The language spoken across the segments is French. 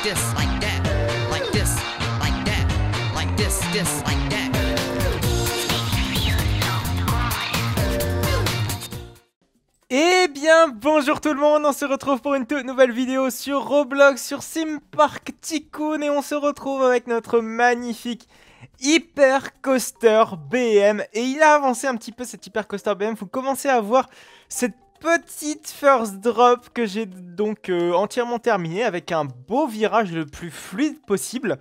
this, like that, like this, like that, like this, like that. Eh bien, bonjour tout le monde, on se retrouve pour une toute nouvelle vidéo sur Roblox, sur Theme Park Tycoon, et on se retrouve avec notre magnifique Hyper Coaster BM. Et il a avancé un petit peu cet Hyper Coaster BM, vous commencez à voir cette petite first drop que j'ai donc entièrement terminée avec un beau virage le plus fluide possible.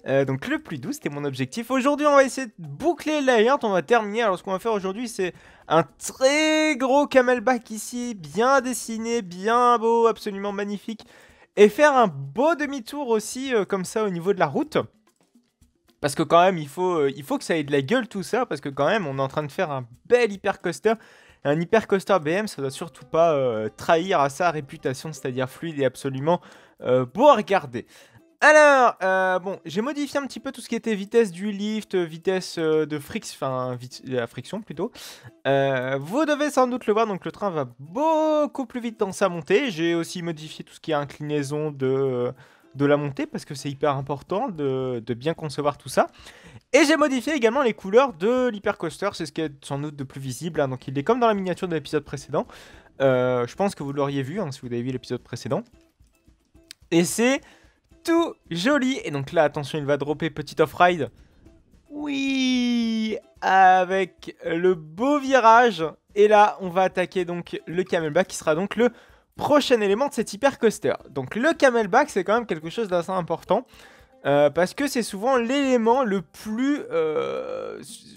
Donc le plus doux, c'était mon objectif. Aujourd'hui, on va essayer de boucler le layout, on va terminer. Alors ce qu'on va faire aujourd'hui, c'est un très gros camelback ici, bien dessiné, bien beau, absolument magnifique. Et faire un beau demi-tour aussi, comme ça, au niveau de la route. Parce que quand même, il faut que ça ait de la gueule tout ça, parce que quand même, on est en train de faire un bel hyper coaster. Un hyper coaster BM, ça doit surtout pas trahir à sa réputation, c'est-à-dire fluide et absolument beau à regarder. Alors, bon, j'ai modifié un petit peu tout ce qui était vitesse du lift, vitesse de la friction plutôt. Vous devez sans doute le voir, donc le train va beaucoup plus vite dans sa montée. J'ai aussi modifié tout ce qui est inclinaison de la montée, parce que c'est hyper important de bien concevoir tout ça. Et j'ai modifié également les couleurs de l'hypercoaster, c'est ce qui est sans doute de plus visible, hein. Donc il est comme dans la miniature de l'épisode précédent. Je pense que vous l'auriez vu, hein, si vous avez vu l'épisode précédent. Et c'est tout joli. Et donc là, attention, il va dropper petit off-ride. Oui, avec le beau virage. Et là, on va attaquer donc le camelback, qui sera donc le prochain élément de cet hyper coaster. Donc le camelback, c'est quand même quelque chose d'assez important. Parce que c'est souvent l'élément le plus,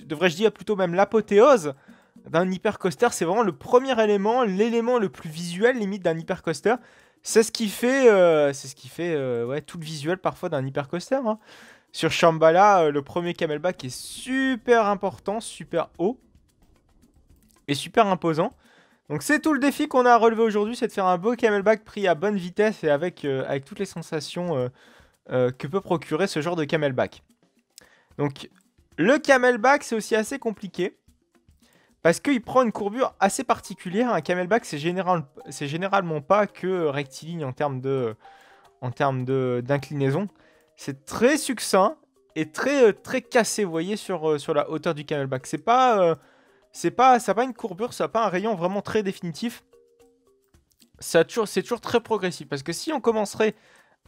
devrais-je dire plutôt même l'apothéose d'un hyper coaster. C'est vraiment le premier élément, l'élément le plus visuel limite d'un hyper coaster. C'est ce qui fait, ouais, tout le visuel parfois d'un hyper coaster, hein. Sur Shambhala, le premier camelback est super important, super haut et super imposant. Donc c'est tout le défi qu'on a à relever aujourd'hui, c'est de faire un beau camelback pris à bonne vitesse et avec toutes les sensations que peut procurer ce genre de camelback. Donc le camelback, c'est aussi assez compliqué parce qu'il prend une courbure assez particulière. Un camelback, c'est généralement pas que rectiligne en termes d'inclinaison. C'est très succinct et très cassé, vous voyez, sur la hauteur du camelback. Ça n'a pas une courbure, ça n'a pas un rayon vraiment très définitif. C'est toujours très progressif. Parce que si on commencerait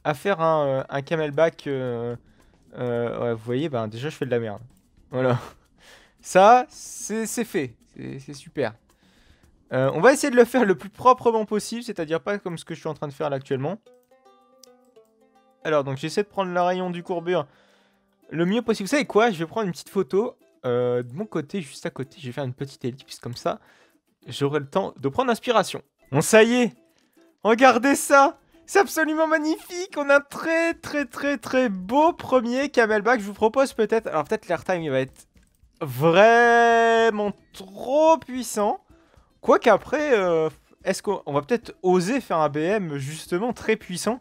à faire un camelback, ouais, vous voyez, ben, déjà je fais de la merde. Voilà. Ça, c'est fait. C'est super. On va essayer de le faire le plus proprement possible, c'est-à-dire pas comme ce que je suis en train de faire là actuellement. Alors, donc j'essaie de prendre le rayon du courbure le mieux possible. Vous savez quoi? Je vais prendre une petite photo de mon côté, juste à côté. Je vais faire une petite ellipse comme ça. J'aurai le temps de prendre inspiration. Bon, ça y est. Regardez ça. C'est absolument magnifique. On a un très beau premier camelback. Je vous propose peut-être... Alors peut-être l'airtime, il va être vraiment trop puissant. Quoique après, est-ce qu'on va peut-être oser faire un BM justement très puissant?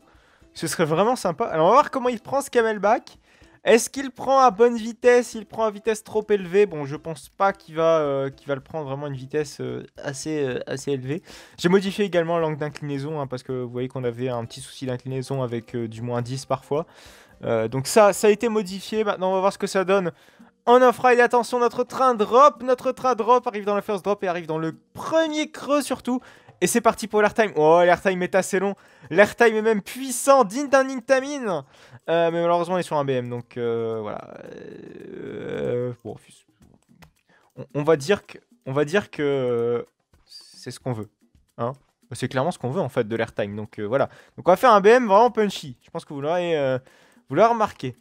Ce serait vraiment sympa. Alors on va voir comment il prend ce camelback. Est-ce qu'il prend à bonne vitesse? Il prend à vitesse trop élevée. Bon, je pense pas qu'il va le prendre vraiment à une vitesse assez élevée. J'ai modifié également l'angle d'inclinaison, hein, parce que vous voyez qu'on avait un petit souci d'inclinaison avec du moins 10 parfois. Donc ça a été modifié. Maintenant, on va voir ce que ça donne en off-ride. Attention, notre train drop arrive dans la first drop et arrive dans le premier creux surtout. Et c'est parti pour l'airtime. Oh, l'airtime est assez long. L'airtime est même puissant, digne d'un Intamin. Mais malheureusement, on est sur un BM, donc voilà. Bon, on va dire que c'est ce qu'on veut, hein. C'est clairement ce qu'on veut en fait de l'airtime. Donc voilà. Donc on va faire un BM vraiment punchy. Je pense que vous l'aurez remarqué.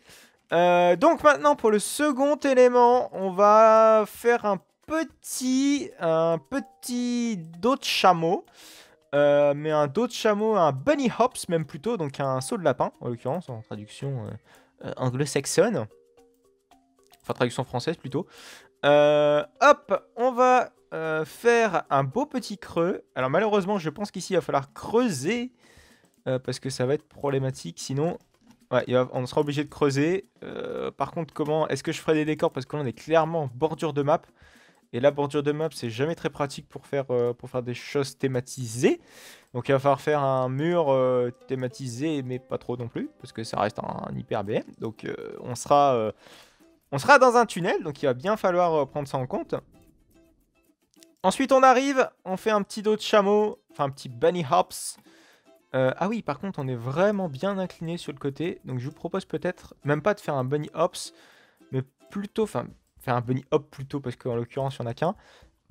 Donc maintenant pour le second élément, on va faire un petit dos de chameau. Mais un dos de chameau, un bunny hops même plutôt, donc un saut de lapin en l'occurrence, en traduction anglo-saxonne. Enfin traduction française plutôt. Hop, on va faire un beau petit creux. Alors malheureusement je pense qu'ici il va falloir creuser, parce que ça va être problématique sinon. Ouais, on sera obligé de creuser. Par contre, comment est-ce que je ferai des décors? Parce que là, on est clairement en bordure de map. Et la bordure de map, c'est jamais très pratique pour faire des choses thématisées. Donc il va falloir faire un mur thématisé, mais pas trop non plus, parce que ça reste un hyper BM. Donc on sera dans un tunnel, donc il va bien falloir prendre ça en compte. Ensuite on arrive, on fait un petit dos de chameau, enfin un petit bunny hops. Ah oui, par contre on est vraiment bien incliné sur le côté, donc je vous propose peut-être, même pas de faire un bunny hops, mais plutôt, enfin... faire un bunny hop plutôt, parce qu'en l'occurrence, il n'y en a qu'un.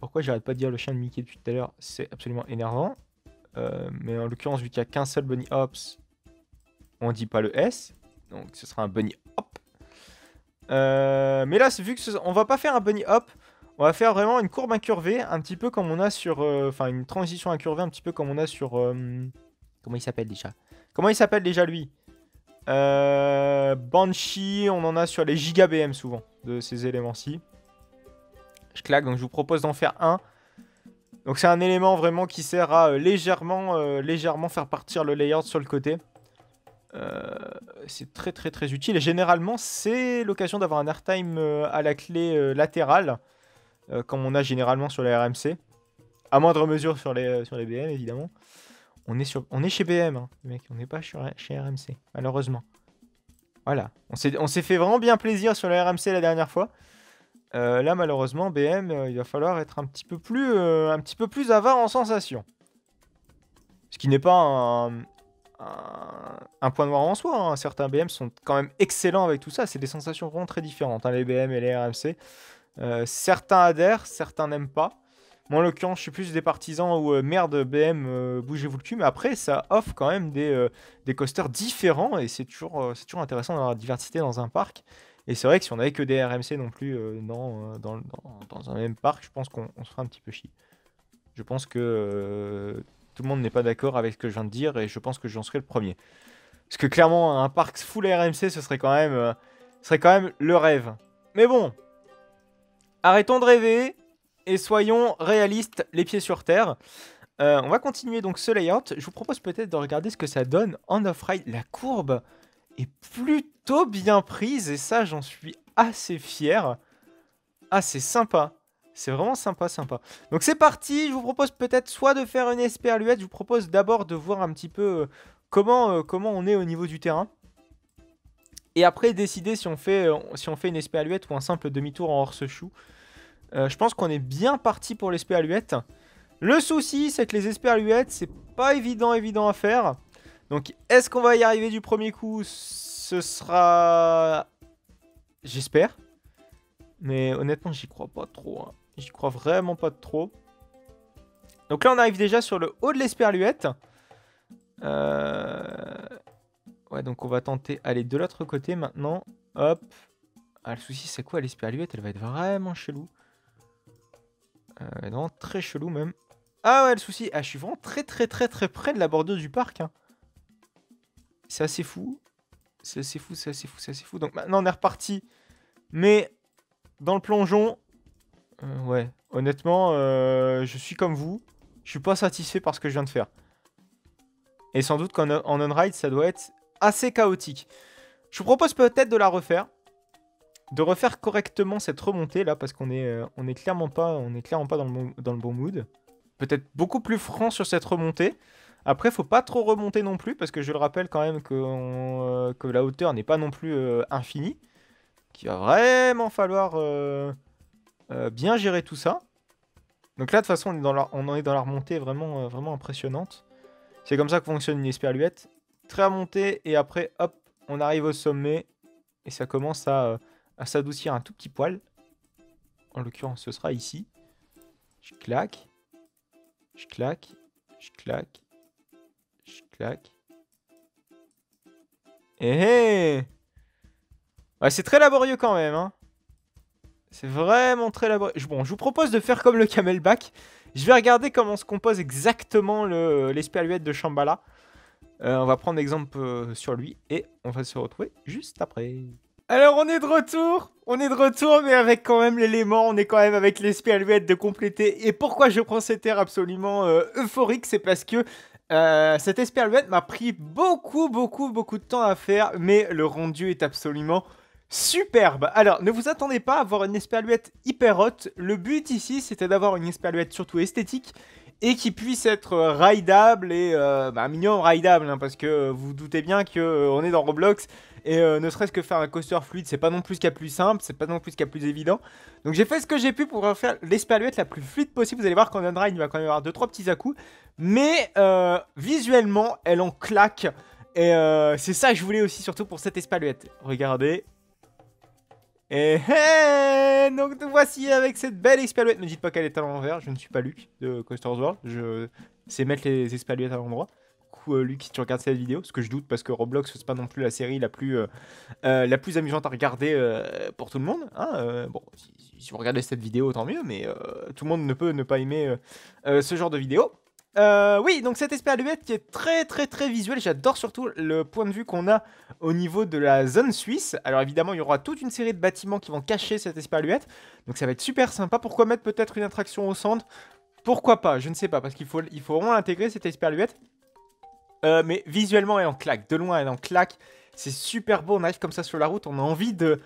Pourquoi j'arrête pas de dire le chien de Mickey depuis tout à l'heure? C'est absolument énervant. Mais en l'occurrence, vu qu'il n'y a qu'un seul bunny hops, on dit pas le S. Donc ce sera un bunny hop. Mais là, vu que on va pas faire un bunny hop, on va faire vraiment une courbe incurvée, un petit peu comme on a sur... Enfin, une transition incurvée, un petit peu comme on a sur... comment il s'appelle déjà? Comment il s'appelle déjà, lui? Banshee, on en a sur les Giga BM souvent, de ces éléments-ci. Je claque, donc je vous propose d'en faire un. Donc c'est un élément vraiment qui sert à légèrement faire partir le layout sur le côté. C'est très très très utile. Et généralement, c'est l'occasion d'avoir un airtime à la clé latérale, comme on a généralement sur les RMC. À moindre mesure sur les BM, évidemment. On est chez BM, hein, mec. On n'est pas chez RMC, malheureusement. Voilà. On s'est fait vraiment bien plaisir sur la RMC la dernière fois. Là, malheureusement, BM, il va falloir être un petit peu plus avare en sensation. Ce qui n'est pas un point noir en soi. Hein. Certains BM sont quand même excellents avec tout ça. C'est des sensations vraiment très différentes, hein, les BM et les RMC. Certains adhèrent, certains n'aiment pas. Moi, en l'occurrence, je suis plus des partisans où merde, BM, bougez-vous le cul. Mais après, ça offre quand même des coasters différents. Et c'est toujours intéressant d'avoir la diversité dans un parc. Et c'est vrai que si on n'avait que des RMC non plus dans un même parc, je pense qu'on se ferait un petit peu chier. Je pense que tout le monde n'est pas d'accord avec ce que je viens de dire. Et je pense que j'en serais le premier. Parce que clairement, un parc full RMC, ce serait quand même le rêve. Mais bon, arrêtons de rêver. Et soyons réalistes, les pieds sur terre. On va continuer donc ce layout. Je vous propose peut-être de regarder ce que ça donne en off-ride. La courbe est plutôt bien prise et ça, j'en suis assez fier. Ah, c'est sympa. C'est vraiment sympa. Donc c'est parti. Je vous propose peut-être soit de faire une esperluette. Je vous propose d'abord de voir un petit peu comment on est au niveau du terrain. Et après, décider si on fait une esperluette ou un simple demi-tour en hors-chou. Je pense qu'on est bien parti pour l'esperluette. Le souci, c'est que les esperluettes, c'est pas évident à faire. Donc, est-ce qu'on va y arriver du premier coup? Ce sera... J'espère. Mais honnêtement, j'y crois pas trop. Hein. J'y crois vraiment pas trop. Donc là, on arrive déjà sur le haut de l'esperluette. Ouais, donc on va tenter aller de l'autre côté maintenant. Hop. Ah, le souci, c'est quoi l'esperluette? Elle va être vraiment chelou. Non, très chelou même. Ah ouais, le souci. Ah, je suis vraiment très près de la bordure du parc. Hein. C'est assez fou. Donc maintenant, on est reparti. Mais dans le plongeon. Ouais, honnêtement, je suis comme vous. Je suis pas satisfait par ce que je viens de faire. Et sans doute qu'en on-ride, ça doit être assez chaotique. Je vous propose peut-être de la refaire. De refaire correctement cette remontée là, parce qu'on est clairement pas dans le bon mood. Peut-être beaucoup plus franc sur cette remontée. Après, faut pas trop remonter non plus, parce que je le rappelle quand même que la hauteur n'est pas non plus infinie. Qu'il va vraiment falloir bien gérer tout ça. Donc là, de toute façon, on en est dans la remontée vraiment, vraiment impressionnante. C'est comme ça que fonctionne une esperluette. Très remontée, et après, hop, on arrive au sommet. Et ça commence à s'adoucir un tout petit poil. En l'occurrence, ce sera ici. Je claque. Je claque. Je claque. Je claque. Eh ouais, c'est très laborieux quand même. Hein. C'est vraiment très laborieux. Bon, je vous propose de faire comme le camelback. Je vais regarder comment se compose exactement l'esperluette de Shambhala. On va prendre exemple sur lui. Et on va se retrouver juste après. Alors on est de retour, mais avec quand même l'élément, on est quand même avec l'esperluette de compléter. Et pourquoi je prends cet air absolument euphorique, c'est parce que cette esperluette m'a pris beaucoup de temps à faire, mais le rendu est absolument Superbe. Alors, ne vous attendez pas à avoir une esperluette hyper haute. Le but ici, c'était d'avoir une esperluette surtout esthétique et qui puisse être rideable et un minimum rideable, hein, parce que vous vous doutez bien que on est dans Roblox et ne serait-ce que faire un coaster fluide, c'est pas non plus ce qu'il y a de plus simple, c'est pas non plus ce qu'il y a de plus évident. Donc j'ai fait ce que j'ai pu pour faire l'esperluette la plus fluide possible. Vous allez voir qu'en on-ride, il va quand même y avoir 2-3 petits à-coups, mais visuellement, elle en claque. Et c'est ça que je voulais aussi, surtout pour cette esperluette. Regardez. Et donc nous voici avec cette belle esperluette. Ne dites pas qu'elle est à l'envers, je ne suis pas Luc de Coaster's World. Je sais mettre les esperluettes à l'endroit. Coucou Luc, si tu regardes cette vidéo, ce que je doute parce que Roblox c'est pas non plus la série la plus amusante à regarder pour tout le monde. Hein, bon, si vous regardez cette vidéo, tant mieux, mais tout le monde ne peut ne pas aimer ce genre de vidéo. Oui, donc cette esperluette qui est très visuelle. J'adore surtout le point de vue qu'on a au niveau de la zone suisse. Alors évidemment, il y aura toute une série de bâtiments qui vont cacher cette esperluette. Donc ça va être super sympa. Pourquoi mettre peut-être une attraction au centre? Pourquoi pas? Je ne sais pas, parce qu'il faut vraiment l'intégrer, cette esperluette. Mais visuellement, elle en claque. De loin, elle en claque. C'est super beau, on arrive comme ça sur la route, on a envie de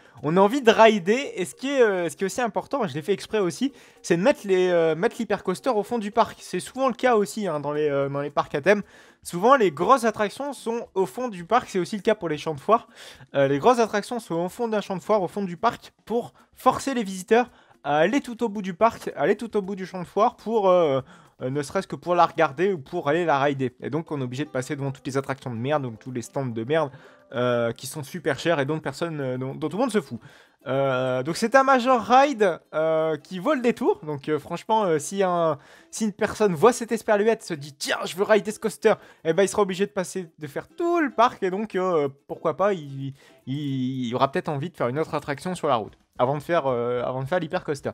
rider. Et ce qui est aussi important, je l'ai fait exprès aussi, c'est de mettre l'hypercoaster au fond du parc. C'est souvent le cas aussi, hein, dans les parcs à thème. Souvent, les grosses attractions sont au fond du parc. C'est aussi le cas pour les champs de foire. Les grosses attractions sont au fond d'un champ de foire, au fond du parc, pour forcer les visiteurs à aller tout au bout du parc, à aller tout au bout du champ de foire pour... ne serait-ce que pour la regarder ou pour aller la rider. Et donc on est obligé de passer devant toutes les attractions de merde, donc tous les stands de merde qui sont super chers et dont personne, dont tout le monde se fout. Donc c'est un Major Ride qui vaut le détour. Donc franchement, si une personne voit cette esperluette, se dit tiens je veux rider ce coaster, et ben il sera obligé de faire tout le parc et donc pourquoi pas il aura peut-être envie de faire une autre attraction sur la route avant de faire l'hyper coaster.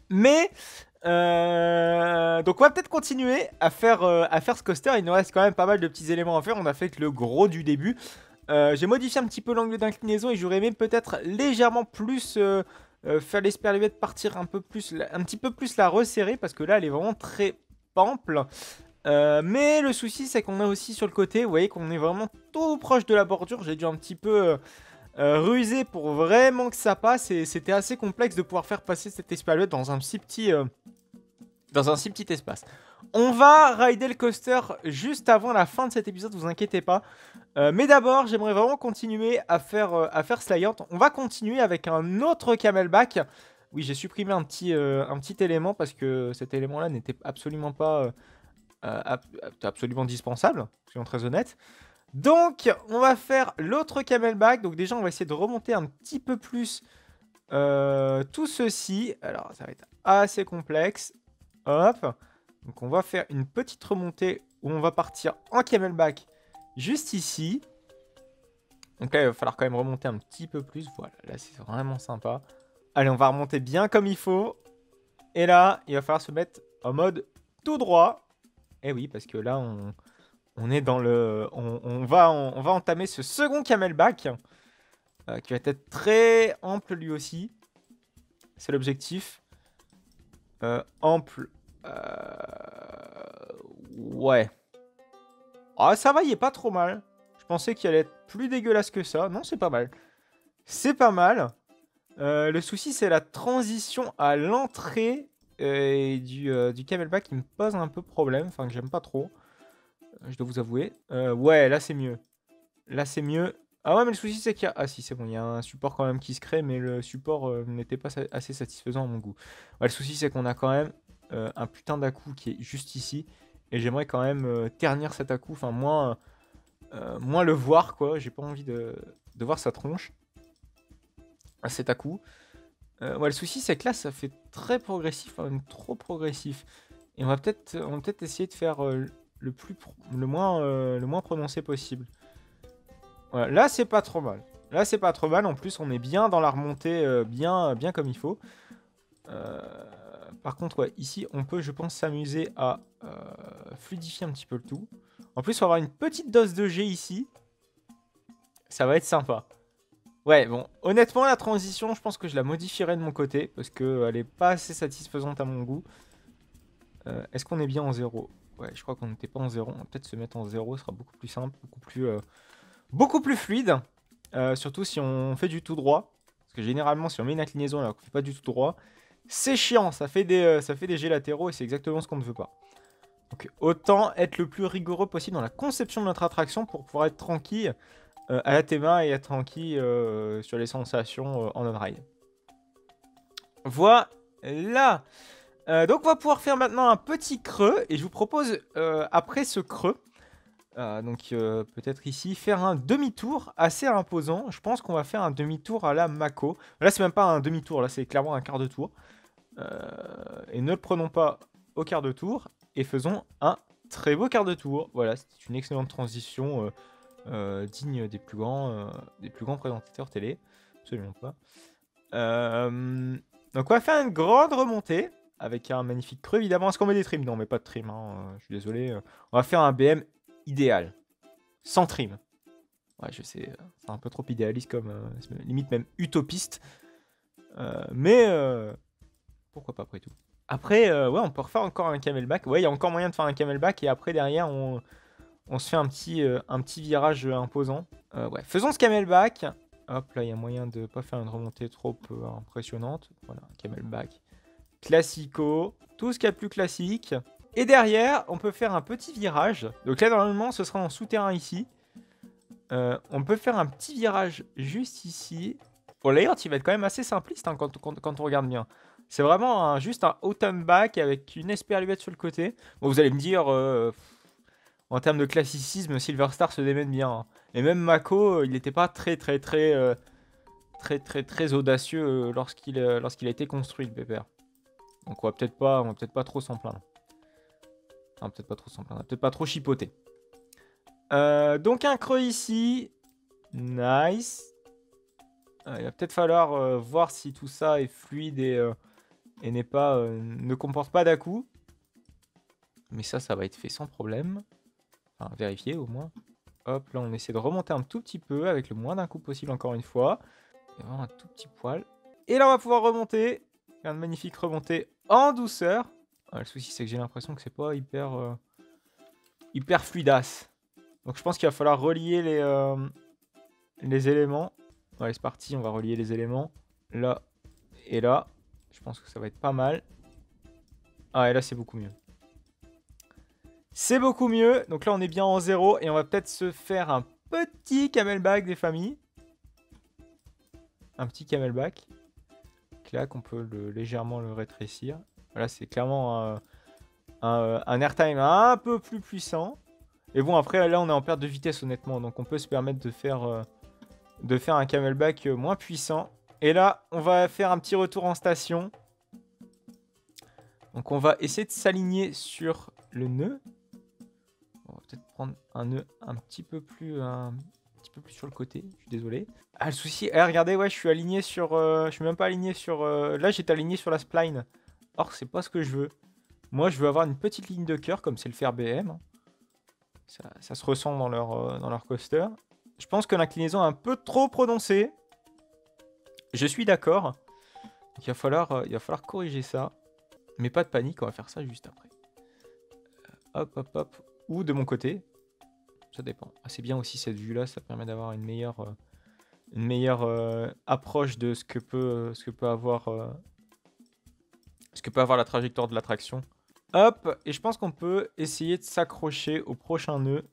Mais donc on va peut-être continuer à faire ce coaster. Il nous reste quand même pas mal de petits éléments à faire. On a fait que le gros du début. J'ai modifié un petit peu l'angle d'inclinaison et j'aurais aimé peut-être légèrement plus faire l'esperluette partir un petit peu plus la resserrer parce que là elle est vraiment très pample. Mais le souci c'est qu'on a aussi sur le côté, vous voyez qu'on est vraiment tout proche de la bordure. J'ai dû un petit peu ruser pour vraiment que ça passe et c'était assez complexe de pouvoir faire passer cette esperluette dans un si petit espace. On va rider le coaster juste avant la fin de cet épisode, vous inquiétez pas. Mais d'abord, j'aimerais vraiment continuer à faire Slayant. On va continuer avec un autre camelback. Oui, j'ai supprimé un petit élément parce que cet élément-là n'était absolument pas absolument dispensable, soyons très honnêtes. Donc, on va faire l'autre camelback. Donc déjà, on va essayer de remonter un petit peu plus tout ceci. Alors, ça va être assez complexe. Hop. Donc, on va faire une petite remontée où on va partir en camelback juste ici. Donc là, il va falloir quand même remonter un petit peu plus. Voilà, là, c'est vraiment sympa. Allez, on va remonter bien comme il faut. Et là, il va falloir se mettre en mode tout droit. Et oui, parce que là, on est dans le... On va entamer ce second camelback qui va être très ample lui aussi. C'est l'objectif. Ample. Ouais. Ah, ça va, il est pas trop mal. Je pensais qu'il allait être plus dégueulasse que ça. Non, c'est pas mal. C'est pas mal. Le souci, c'est la transition à l'entrée du camelback qui me pose un peu problème. Enfin, que j'aime pas trop. Je dois vous avouer. Ouais, là, c'est mieux. Là, c'est mieux. Ah ouais, mais le souci, c'est qu'il y a... Ah si, c'est bon, il y a un support quand même qui se crée, mais le support n'était pas assez satisfaisant à mon goût. Ouais, le souci, c'est qu'on a quand même un putain d'à-coup qui est juste ici. Et j'aimerais quand même ternir cet à-coup, enfin moins le voir quoi. J'ai pas envie de voir sa tronche à cet à-coup. Ouais, le souci c'est que là ça fait très progressif, même trop progressif. Et on va peut-être essayer de faire le moins prononcé possible. Voilà, là c'est pas trop mal. Là c'est pas trop mal. En plus on est bien dans la remontée, bien comme il faut. Par contre, ouais, ici, on peut, je pense, s'amuser à fluidifier un petit peu le tout. En plus, on va avoir une petite dose de G ici. Ça va être sympa. Ouais, bon, honnêtement, la transition, je pense que je la modifierai de mon côté. Parce qu'elle n'est pas assez satisfaisante à mon goût. Est-ce qu'on est bien en 0? Ouais, je crois qu'on n'était pas en 0. On va peut-être se mettre en 0, ce sera beaucoup plus simple, beaucoup plus fluide. Surtout si on fait du tout droit. Parce que généralement, si on met une inclinaison alors qu'on fait pas du tout droit, c'est chiant. Ça fait des jets latéraux et c'est exactement ce qu'on ne veut pas. Donc autant être le plus rigoureux possible dans la conception de notre attraction pour pouvoir être tranquille à la théma et être tranquille sur les sensations en on-ride. Voilà. Donc on va pouvoir faire maintenant un petit creux. Et je vous propose, après ce creux, peut-être ici, faire un demi-tour assez imposant. Je pense qu'on va faire un demi-tour à la Mako. Là, c'est même pas un demi-tour, là, c'est clairement un quart de tour. Et ne le prenons pas au quart de tour. Et faisons un très beau quart de tour. Voilà, c'est une excellente transition digne des plus grands présentateurs télé. Absolument pas. Donc on va faire une grande remontée. Avec un magnifique creux, évidemment. Est-ce qu'on met des trims? Non, on met pas de trim, hein. Je suis désolé. On va faire un BM idéal. Sans trim. Ouais, je sais, c'est un peu trop idéaliste comme... limite même utopiste. Mais pourquoi pas après tout. Après, ouais, on peut refaire encore un camelback. Ouais, il y a encore moyen de faire un camelback. Et après, derrière, on se fait un petit virage imposant. Ouais, faisons ce camelback. Hop, là, il y a moyen de pas faire une remontée trop impressionnante. Voilà, un camelback. Classico. Tout ce qu'il y a de plus classique. Et derrière, on peut faire un petit virage. Donc là, normalement, ce sera en souterrain ici. On peut faire un petit virage juste ici. Bon, layout, il va être quand même assez simpliste hein, quand on regarde bien. C'est vraiment juste un autumn back avec une esperluette sur le côté. Bon, vous allez me dire, en termes de classicisme, Silver Star se démène bien. Hein. Et même Mako, il n'était pas très audacieux lorsqu'il a été construit, le pépère. Donc on va peut-être pas trop s'en plaindre. Enfin, peut-être pas trop s'en plaindre. Peut-être pas trop chipoter. Donc un creux ici. Nice. Il va peut-être falloir voir si tout ça est fluide et ne comporte pas d'à-coups. Mais ça va être fait sans problème. Enfin, vérifier au moins. Hop, là on essaie de remonter un tout petit peu avec le moins d'un coup possible encore une fois. Et vraiment un tout petit poil. Et là on va pouvoir remonter. Faire une magnifique remontée en douceur. Le souci c'est que j'ai l'impression que c'est pas hyper fluidasse. Donc je pense qu'il va falloir relier les éléments. Allez, c'est parti, on va relier les éléments. Là et là. Je pense que ça va être pas mal. Ah, et là, c'est beaucoup mieux. C'est beaucoup mieux. Donc là, on est bien en 0. Et on va peut-être se faire un petit camelback des familles. Un petit camelback. Clac, on peut légèrement le rétrécir. Voilà, c'est clairement un airtime un peu plus puissant. Et bon, après, là, on est en perte de vitesse, honnêtement. Donc, on peut se permettre de faire un camelback moins puissant. Et là, on va faire un petit retour en station. Donc, on va essayer de s'aligner sur le nœud. On va peut-être prendre un nœud un petit peu plus sur le côté. Je suis désolé. Ah, le souci... regardez, ouais, je suis aligné sur... je suis même pas aligné sur... Là, j'étais aligné sur la spline. Or, c'est pas ce que je veux. Moi, je veux avoir une petite ligne de cœur, comme c'est le fer BM. Ça se ressent dans leur coaster. Je pense que l'inclinaison est un peu trop prononcée. Je suis d'accord. Il va falloir corriger ça. Mais pas de panique, on va faire ça juste après. Hop, hop, hop. Ou de mon côté. Ça dépend. Ah, c'est bien aussi cette vue-là, ça permet d'avoir une meilleure approche de ce que peut avoir la trajectoire de l'attraction. Hop, et je pense qu'on peut essayer de s'accrocher au prochain nœud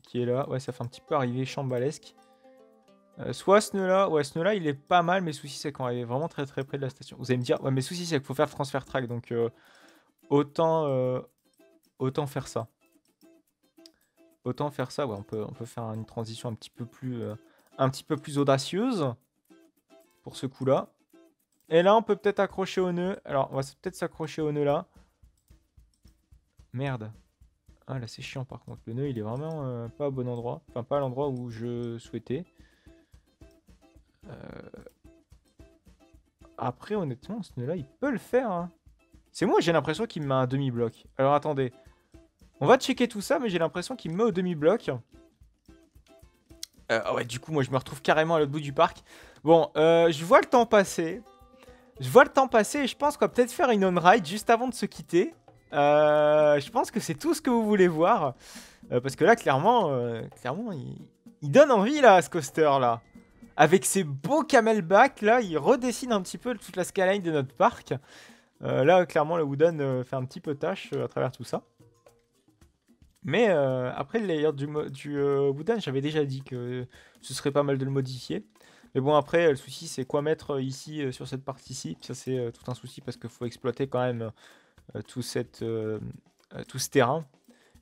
qui est là. Ouais, ça fait un petit peu arriver chambalesque. Soit ce nœud-là, ouais, ce nœud-là, il est pas mal, mais souci, c'est qu'on est vraiment très près de la station. Vous allez me dire, ouais, mais souci, c'est qu'il faut faire le transfert track, donc autant faire ça. Autant faire ça, ouais, on peut faire une transition un petit peu plus audacieuse pour ce coup-là. Et là, on peut peut-être accrocher au nœud. Alors, on va peut-être s'accrocher au nœud là. Merde. Ah, là, c'est chiant par contre. Le nœud, il est vraiment pas au bon endroit. Enfin, pas à l'endroit où je souhaitais. Après, honnêtement, ce nœud-là, il peut le faire. Hein. C'est moi, j'ai l'impression qu'il me met un demi-bloc. Alors, attendez. On va checker tout ça, mais j'ai l'impression qu'il me met au demi-bloc. Ouais, du coup, moi, je me retrouve carrément à l'autre bout du parc. Bon, je vois le temps passer. Et je pense qu'on va peut-être faire une on-ride juste avant de se quitter. Je pense que c'est tout ce que vous voulez voir. Parce que là, clairement, il donne envie, là, ce coaster-là. avec ses beaux camelbacks, là, il redessine un petit peu toute la skyline de notre parc. Là, clairement, le Wooden fait un petit peu tâche à travers tout ça. Mais après, le layer du Wooden, j'avais déjà dit que ce serait pas mal de le modifier. Mais bon, après, le souci, c'est quoi mettre ici, sur cette partie-ci. Ça, c'est tout un souci parce qu'il faut exploiter quand même tout ce terrain.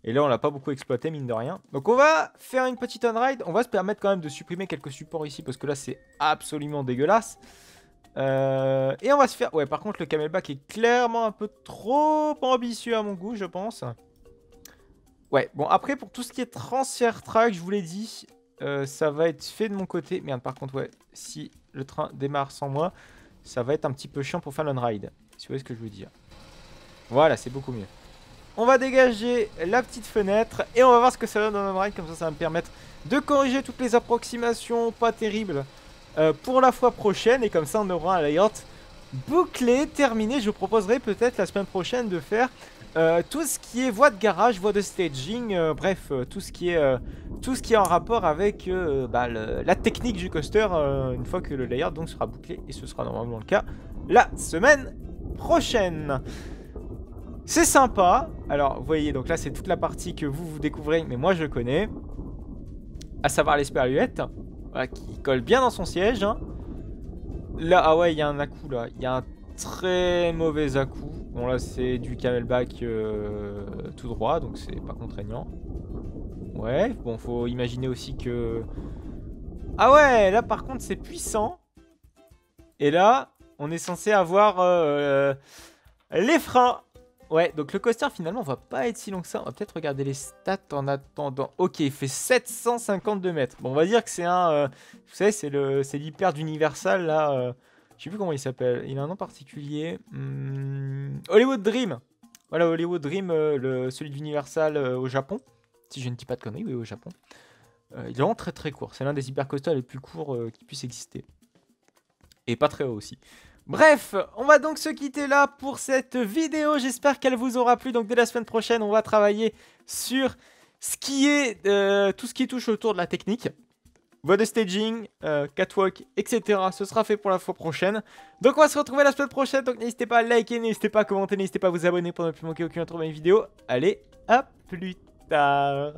Et là, on l'a pas beaucoup exploité, mine de rien. Donc, on va faire une petite on-ride. On va se permettre quand même de supprimer quelques supports ici parce que là, c'est absolument dégueulasse. Et on va se faire... Ouais, par contre, le camelback est clairement un peu trop ambitieux à mon goût, je pense. Ouais, bon, après, pour tout ce qui est transfert track, je vous l'ai dit, ça va être fait de mon côté. Merde, par contre, ouais, si le train démarre sans moi, ça va être un petit peu chiant pour faire l'on-ride. Si vous voyez ce que je veux dire. Voilà, c'est beaucoup mieux. On va dégager la petite fenêtre et on va voir ce que ça donne dans l'on-ride. Comme ça va me permettre de corriger toutes les approximations pas terribles pour la fois prochaine. Et comme ça, on aura un layout bouclé, terminé. Je vous proposerai peut-être la semaine prochaine de faire... tout ce qui est voie de garage, voie de staging, bref, tout ce qui est en rapport avec la technique du coaster une fois que le layout donc sera bouclé, et ce sera normalement le cas la semaine prochaine. C'est sympa. Alors vous voyez, donc là c'est toute la partie que vous découvrez, mais moi je connais, à savoir l'espaluette, voilà, qui colle bien dans son siège, hein. Là, ah ouais, il y a un à-coup là, il y a un très mauvais à-coup. Bon là c'est du camelback tout droit, donc c'est pas contraignant. Ouais, bon faut imaginer aussi que... Ah ouais, là par contre c'est puissant. Et là, on est censé avoir les freins. Ouais, donc le coaster finalement va pas être si long que ça. On va peut-être regarder les stats en attendant. Ok, il fait 752 mètres. Bon, on va dire que c'est un... vous savez, c'est l'hyper d'Universal là... je sais plus comment il s'appelle. Il a un nom particulier. Hollywood Dream. Voilà, Hollywood Dream, celui d'Universal au Japon. Si je ne dis pas de conneries, oui, au Japon. Il est vraiment très très court. C'est l'un des hypercoasters les plus courts qui puissent exister. Et pas très haut aussi. Bref, on va donc se quitter là pour cette vidéo. J'espère qu'elle vous aura plu. Donc dès la semaine prochaine, on va travailler sur ce qui est, tout ce qui touche autour de la technique. Voie de staging, catwalk, etc. Ce sera fait pour la fois prochaine. Donc on va se retrouver la semaine prochaine. Donc n'hésitez pas à liker, n'hésitez pas à commenter, n'hésitez pas à vous abonner pour ne plus manquer aucune autre vidéo. Allez, à plus tard.